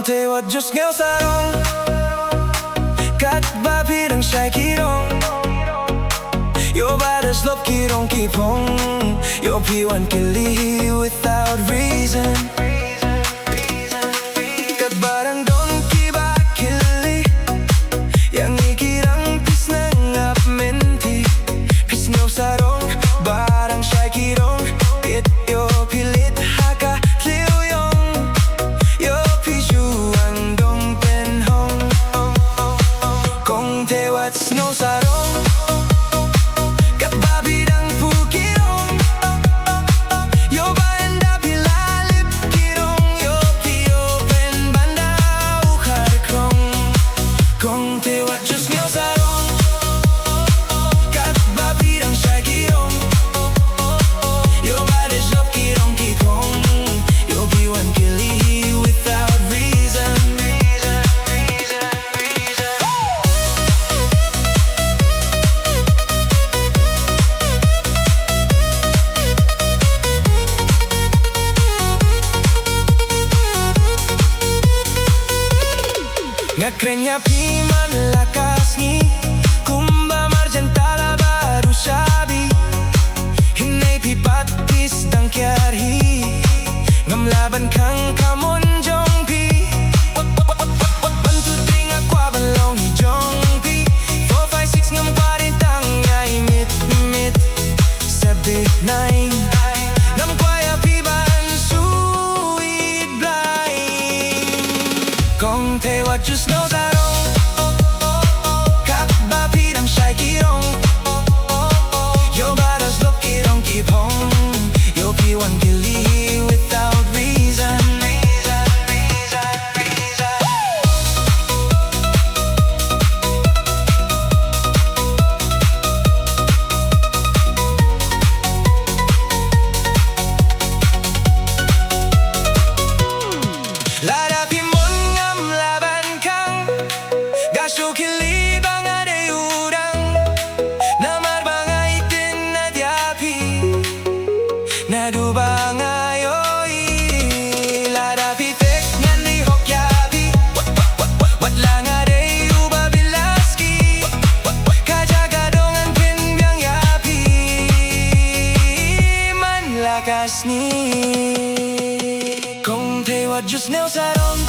thei just sngew sarong kat ba pirang shai kirong yo badas lop kirong kipong yo piwan kili without reason kat barang don kiba kili yang ikirang pis nangap menti pis sngew sarong barang shai kirong it yo pilit haka sngew sarong kat ba bidang pu kirong yo banda pilalip kirong yo pio pen banda ukar kong thei just sngew sarong kat ba bidang shai kirong yo badas lop kirong kipong yo piwan kili without reason Ngakrenya piman lakas ni kumba marjantala baru sabi hinay pipatis tang kyarhi ngamlaban kang kamonjong pi bantu tinga kwa balong ni jong pi 4, 5, 6 ngam parintang ay mit sabi 9 nam kwaya piban sweet blind kong thei just sngew sarong kat ba pirang shai kirong yo badas lop kirong kipong yo piwan kili without reason ladapi mon ngam laban kang gaso kili bang ade udang namar bang aitin na iaphi na du bang ayoi ladapi tek ngan di hok iaphi wat lang ade uba bilaski kajaga dongan pin biang iaphi man lakas ni kong thei just sngew sarong